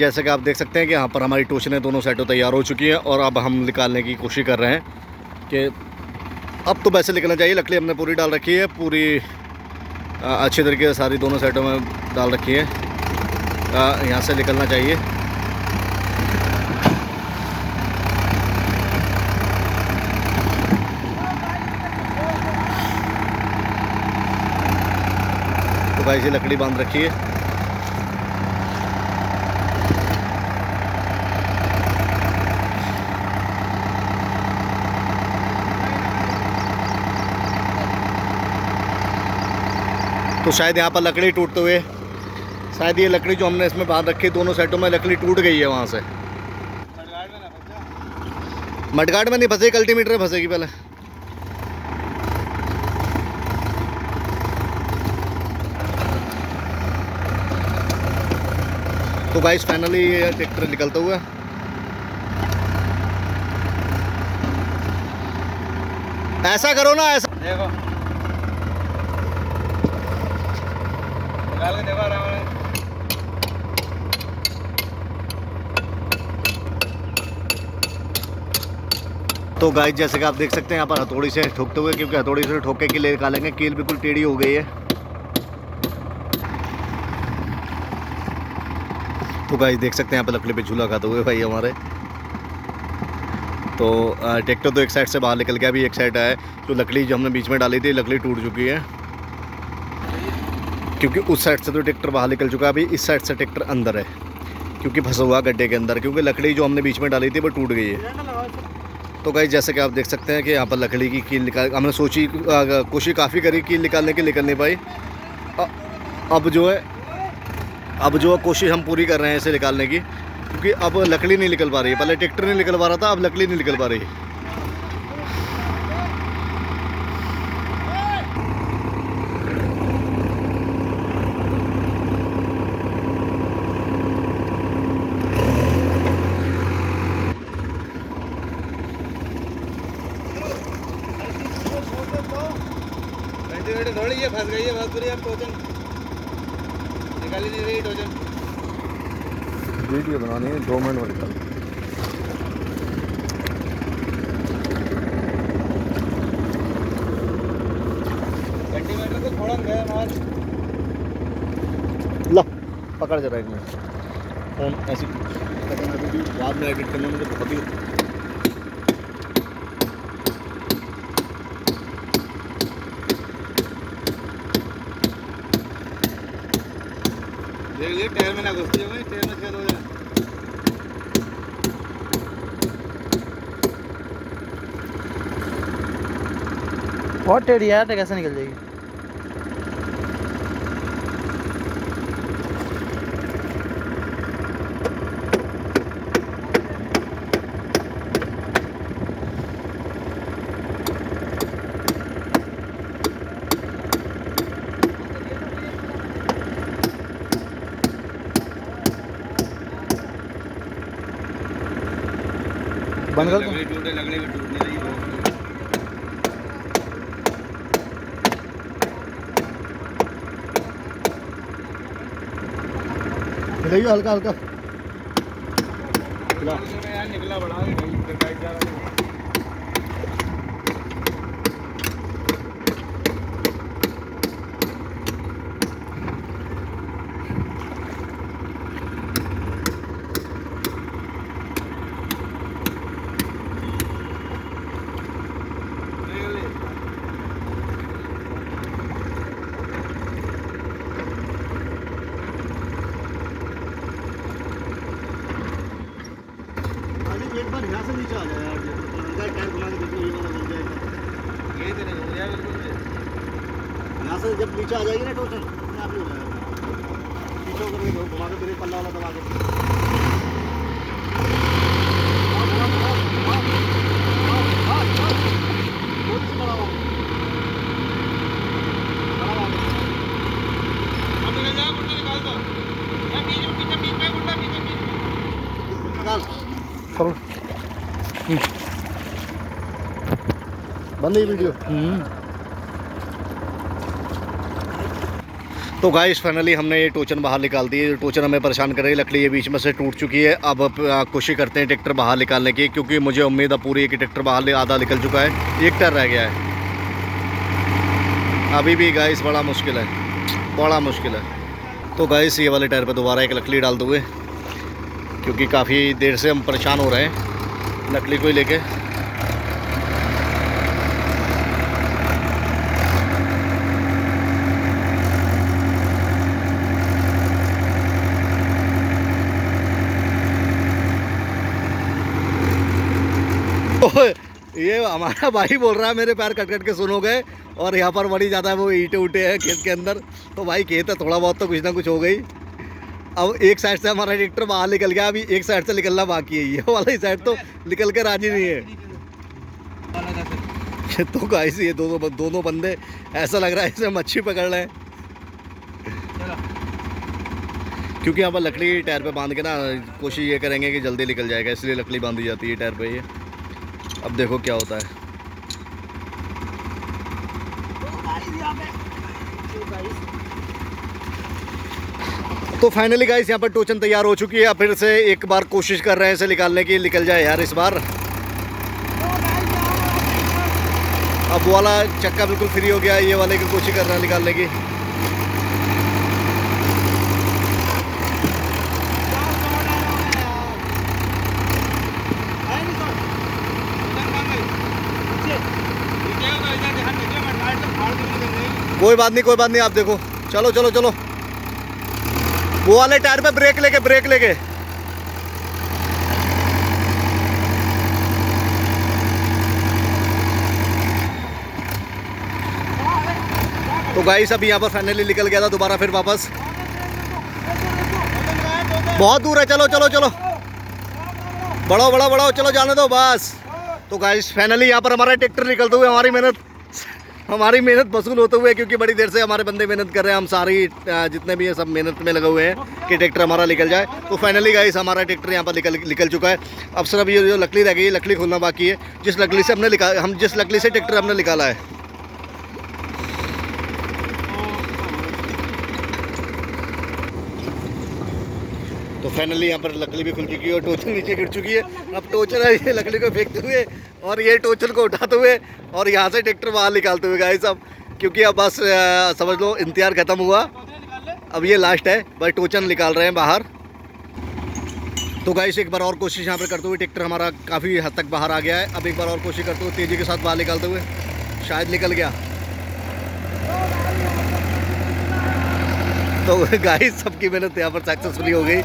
जैसे कि आप देख सकते हैं कि यहाँ पर हमारी टोचनें दोनों साइडों तैयार हो चुकी हैं और अब हम निकालने की कोशिश कर रहे हैं कि अब तो वैसे निकलना चाहिए। लकड़ी हमने पूरी डाल रखी है, पूरी अच्छी तरीके से सारी दोनों साइडों में डाल रखी है। यहाँ से निकलना चाहिए। तो भाई ये लकड़ी बांध रखी है। तो शायद यहाँ पर लकड़ी टूटते हुए, शायद ये लकड़ी जो हमने इसमें बांध रखी दोनों साइडों में लकड़ी टूट गई है वहाँ से। मडगार्ड में नहीं फंसेगी, कल्टीमीटर में फंसेगी पहले। तो गाइस फाइनली ये ट्रैक्टर निकलता हुआ ऐसा करो ना, ऐसा देखो निकाल के देखो आराम से। तो गाइस जैसे कि आप देख सकते हैं यहाँ पर हथौड़ी से ठोकते हुए, क्योंकि हथौड़ी से ठोक के कील निकालेंगे। कील बिल्कुल टेढ़ी हो गई है। तो गाइस देख सकते हैं यहाँ पर लकड़ी पे झूला खाते हुए भाई हमारे। तो ट्रैक्टर तो एक साइड से बाहर निकल गया, अभी एक साइड है। जो लकड़ी जो हमने बीच में डाली थी लकड़ी टूट चुकी है, क्योंकि उस साइड से तो ट्रैक्टर बाहर निकल चुका है। अभी इस साइड से ट्रैक्टर अंदर है, क्योंकि फंसा हुआ गड्ढे के अंदर, क्योंकि लकड़ी जो हमने बीच में डाली थी वो टूट गई है। तो गाइस जैसे कि आप देख सकते हैं कि यहाँ पर लकड़ी की कील निकाल, हमने सोची कोशिश काफ़ी करी कील निकालने की, निकल नहीं पाई। अब जो है कोशिश हम पूरी कर रहे हैं इसे निकालने की, क्योंकि अब लकड़ी नहीं निकल पा रही है। पहले ट्रैक्टर नहीं निकल पा रहा था, अब लकड़ी नहीं निकल पा रही है। थोड़ी ये फंस गई है बहुत बुरी। अब टोचन निकाली नहीं रही। टोचन वीडियो बनानी है, 2 मिनट में निकाल। सेंटीमीटर को थोड़ा गया मार। ला पकड़ जरा एक मिनट फोन, ऐसी बाद में एडिट करने में तो बहुत ही देख लिए टायर में ना घुस जाए भाई, टायर में छेद हो जाए। बहुत टेढ़ी है, तो कैसे निकल जाएगी। बंद कर दो। लकड़ी टूटे, लकड़ी भी टूट नहीं रही है। हिलाइए हल्का हल्का। यार निकला बड़ा है, टाइट जा रहा है। एक बार यहाँ से नीचे आ जाए यार, टायर घुमा के देखो, ये वाला बन जाएगा। ये तो नहीं हो गया बिल्कुल भी। यहाँ से जब नीचे आ जाएगी ना टोटल, अपने आप ही हो जाएगा। पीछे होकर के घुमा के ब्रेक पल्ला वाला दबा के बंद ही वीडियो। तो गाइस फाइनली हमने ये टोचन बाहर निकाल दी है। टोचन हमें परेशान कर रही है, लकड़ी ये बीच में से टूट चुकी है। अब कोशिश करते हैं ट्रैक्टर बाहर निकालने की, क्योंकि मुझे उम्मीद है पूरी है कि ट्रैक्टर बाहर आधा निकल चुका है, एक टायर रह गया है। अभी भी गाइस बड़ा मुश्किल है, बड़ा मुश्किल है। तो गाइस ये वाले टायर पे दोबारा एक लकड़ी डाल दूँगे, क्योंकि काफ़ी देर से हम परेशान हो रहे हैं लकड़ी को ही लेके। ये हमारा भाई बोल रहा है मेरे पैर कट कट के सुनो गए, और यहाँ पर बड़ी ज़्यादा वो ईंटें उठे हैं खेत के अंदर। तो भाई खेत है, थोड़ा बहुत तो कुछ ना कुछ हो गई। अब एक साइड से हमारा ट्रैक्टर बाहर निकल गया, अभी एक साइड से निकलना बाकी है। ये वाला साइड तो निकल के राजी नहीं है। तो गाइस ये दोनों बंदे ऐसा लग रहा है इसमें मच्छी पकड़ रहे हैं, क्योंकि यहाँ पर लकड़ी टायर पे बांध के ना कोशिश ये करेंगे कि जल्दी निकल जाएगा, इसलिए लकड़ी बांधी जाती है टायर पे। ये अब देखो क्या होता है। तो फाइनली गाइस यहाँ पर टोचन तैयार हो चुकी है। अब फिर से एक बार कोशिश कर रहे हैं इसे निकालने की, निकल जाए यार इस बार। अब वो वाला चक्का बिल्कुल फ्री हो गया, ये वाले की कोशिश कर रहे हैं निकालने की। कोई बात नहीं, कोई बात नहीं, आप देखो। चलो चलो चलो, वो वाले टायर पे ब्रेक लेके तो गाइस अभी यहाँ पर फाइनली निकल गया था दोबारा फिर वापस। बहुत दूर है, चलो चलो चलो, बढ़ो बढ़ो बढ़ो, चलो जाने दो बस। तो गाइस फाइनली यहाँ पर हमारा ट्रैक्टर निकलते हुए हमारी मेहनत वसूल होते हुए, क्योंकि बड़ी देर से हमारे बंदे मेहनत कर रहे हैं। हम सारी जितने भी हैं सब मेहनत में लगे हुए हैं कि ट्रैक्टर हमारा निकल जाए। तो फाइनली गाइस हमारा ट्रैक्टर यहाँ पर निकल चुका है। अब सिर्फ ये जो लकड़ी रह गई है, लकड़ी खोलना बाकी है, जिस लकड़ी से ट्रैक्टर हमने निकाला है। तो फाइनली यहाँ पर लकड़ी भी खुल चुकी है और टोचन नीचे गिर चुकी है। अब टोचन है ये लकड़ी को फेंकते हुए और ये टोचन को उठाते हुए और यहाँ से ट्रैक्टर बाहर निकालते हुए गाइस। अब क्योंकि अब बस समझ लो इंतजार खत्म हुआ, अब ये लास्ट है, बस टोचन निकाल रहे हैं बाहर। तो गाइस एक बार और कोशिश यहाँ पर करते हुए, ट्रैक्टर हमारा काफ़ी हद तक बाहर आ गया है। अब एक बार और कोशिश करते हुए तेज़ी के साथ बाहर निकालते हुए, शायद निकल गया। तो गाइस सबकी मेहनत यहाँ पर सक्सेसफुली हो गई।